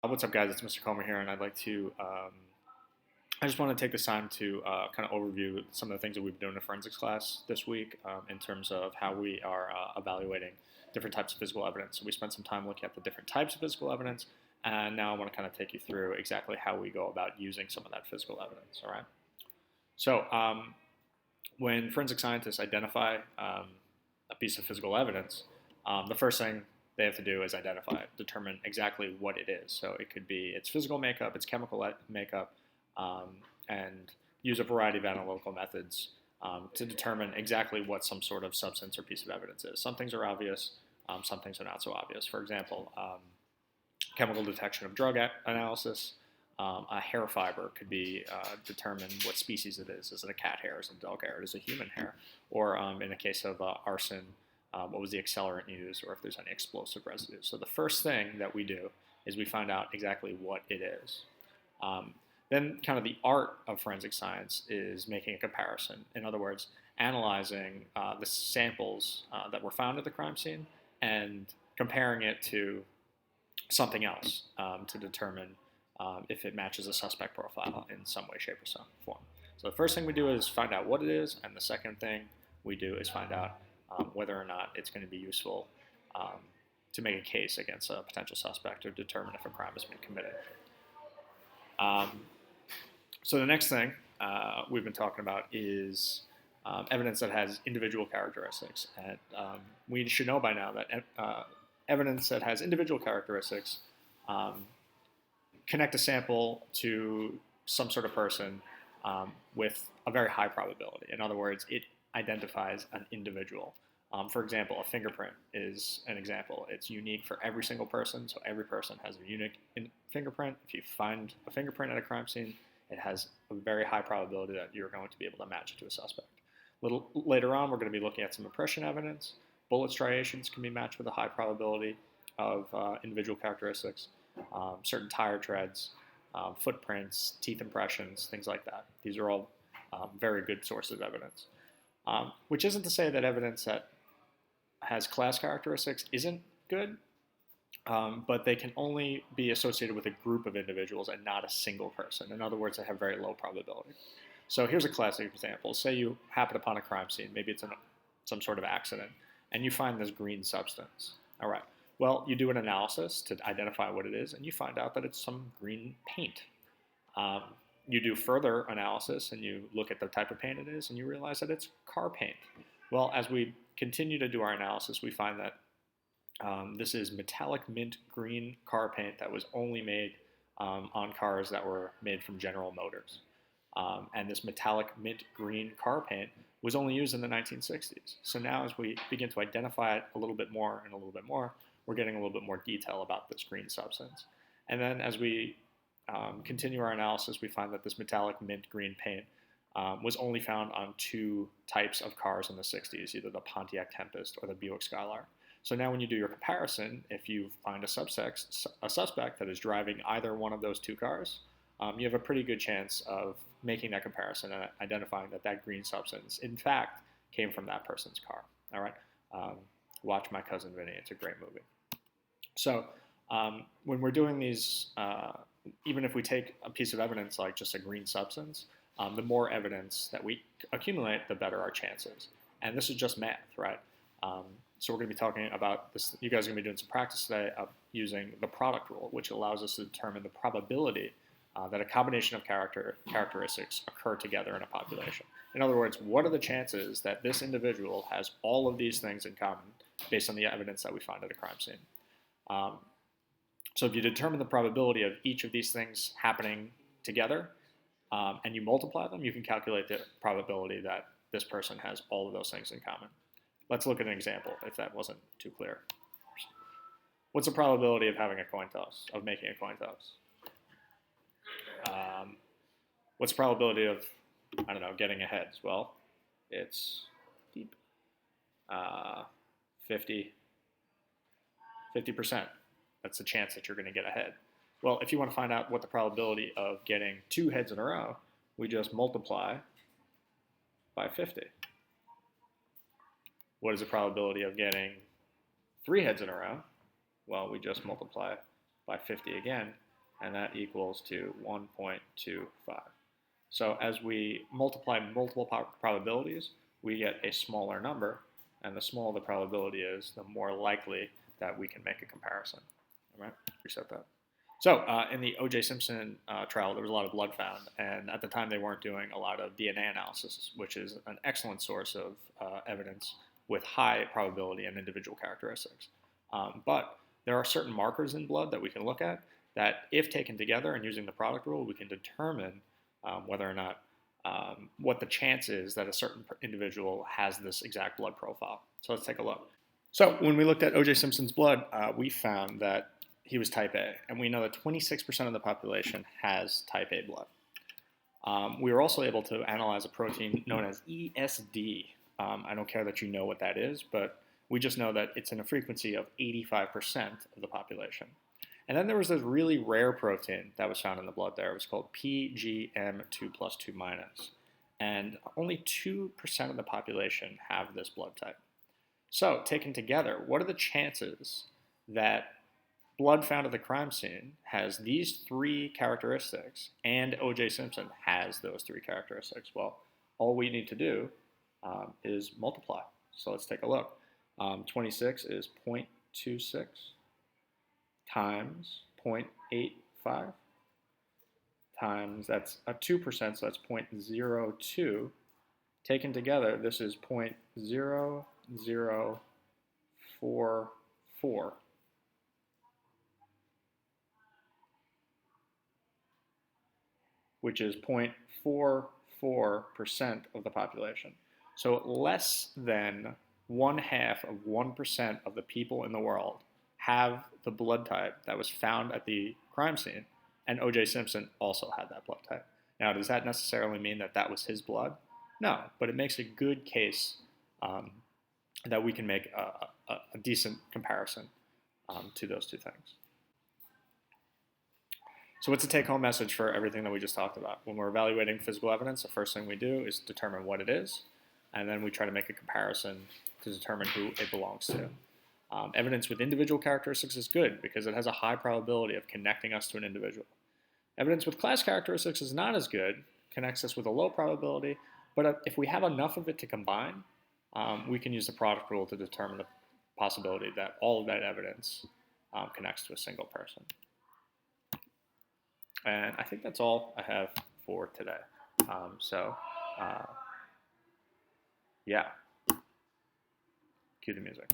What's up, guys? It's Mr. Comer here, and I just want to take this time to kind of overview some of the things that we've been doing in forensics class this week in terms of how we are evaluating different types of physical evidence. So we spent some time looking at the different types of physical evidence, and now I want to kind of take you through exactly how we go about using some of that physical evidence. All right. So when forensic scientists identify a piece of physical evidence, the first thing they have to do is identify it, determine exactly what it is. So it could be its physical makeup, its chemical makeup, and use a variety of analytical methods to determine exactly what some sort of substance or piece of evidence is. Some things are obvious, some things are not so obvious. For example, chemical detection of drug analysis. A hair fiber could be determine what species it is. Is it a cat hair? Is it a dog hair? Is it a human hair? Or in a case of arson, what was the accelerant used, or if there's any explosive residue. So the first thing that we do is we find out exactly what it is. Then kind of the art of forensic science is making a comparison. In other words, analyzing the samples that were found at the crime scene and comparing it to something else to determine if it matches a suspect profile in some way, shape, or some form. So the first thing we do is find out what it is, and the second thing we do is find out whether or not it's going to be useful to make a case against a potential suspect or determine if a crime has been committed. So the next thing we've been talking about is evidence that has individual characteristics. And we should know by now that evidence that has individual characteristics connect a sample to some sort of person with a very high probability. In other words, it identifies an individual. For example, a fingerprint is an example. It's unique for every single person, so every person has a unique fingerprint. If you find a fingerprint at a crime scene, it has a very high probability that you're going to be able to match it to a suspect. A little later on, we're going to be looking at some impression evidence. Bullet striations can be matched with a high probability of individual characteristics. Certain tire treads, footprints, teeth impressions, things like that. These are all very good sources of evidence. Which isn't to say that evidence that has class characteristics isn't good, but they can only be associated with a group of individuals and not a single person. In other words, they have very low probability. So here's a classic example. Say you happen upon a crime scene, maybe it's some sort of accident, and you find this green substance. All right. Well, you do an analysis to identify what it is, and you find out that it's some green paint. You do further analysis, and you look at the type of paint it is, and you realize that it's car paint. Well, as we continue to do our analysis, we find that this is metallic mint green car paint that was only made on cars that were made from General Motors. And this metallic mint green car paint was only used in the 1960s. So now as we begin to identify it a little bit more and a little bit more, we're getting a little bit more detail about this green substance. And then as we continue our analysis, we find that this metallic mint green paint was only found on two types of cars in the 60s, either the Pontiac Tempest or the Buick Skylark. So now when you do your comparison, if you find a suspect that is driving either one of those two cars, you have a pretty good chance of making that comparison and identifying that that green substance, in fact, came from that person's car. All right? Watch My Cousin Vinny. It's a great movie. So when we're doing these, even if we take a piece of evidence like just a green substance, the more evidence that we accumulate, the better our chances. And this is just math, right? So we're going to be talking about this. You guys are going to be doing some practice today of using the product rule, which allows us to determine the probability that a combination of characteristics occur together in a population. In other words, what are the chances that this individual has all of these things in common based on the evidence that we find at a crime scene? So if you determine the probability of each of these things happening together and you multiply them, you can calculate the probability that this person has all of those things in common. Let's look at an example if that wasn't too clear. What's the probability of having a coin toss, of making a coin toss? What's the probability of, I don't know, getting a heads? Well, it's deep. 50%. That's the chance that you're going to get a head. Well, if you want to find out what the probability of getting two heads in a row, we just multiply by 50. What is the probability of getting three heads in a row? Well, we just multiply by 50 again, and that equals to 1.25. So as we multiply multiple probabilities, we get a smaller number, and the smaller the probability is, the more likely that we can make a comparison. All right, reset that. So in the O.J. Simpson trial, there was a lot of blood found, and at the time they weren't doing a lot of DNA analysis, which is an excellent source of evidence with high probability and individual characteristics. But there are certain markers in blood that we can look at that, if taken together and using the product rule, we can determine whether or not what the chance is that a certain individual has this exact blood profile. So let's take a look. So when we looked at O.J. Simpson's blood, we found that he was type A, and we know that 26% of the population has type A blood. We were also able to analyze a protein known as ESD. I don't care that you know what that is, but we just know that it's in a frequency of 85% of the population. And then there was this really rare protein that was found in the blood there. It was called PGM2+2-. And only 2% of the population have this blood type. So, taken together, what are the chances that blood found at the crime scene has these three characteristics and O.J. Simpson has those three characteristics? Well, all we need to do is multiply. So let's take a look. 26 is 0.26 times 0.85 times, that's a 2%, so that's 0.02. Taken together, this is 0.0044, which is 0.44% of the population. So less than 1/2 of 1% of the people in the world have the blood type that was found at the crime scene, and O.J. Simpson also had that blood type. Now, does that necessarily mean that that was his blood? No, but it makes a good case that we can make a decent comparison to those two things. So what's the take-home message for everything that we just talked about? When we're evaluating physical evidence, the first thing we do is determine what it is, and then we try to make a comparison to determine who it belongs to. Evidence with individual characteristics is good because it has a high probability of connecting us to an individual. Evidence with class characteristics is not as good, connects us with a low probability, but if we have enough of it to combine, we can use the product rule to determine the possibility that all of that evidence connects to a single person. And I think that's all I have for today. Yeah, cue the music.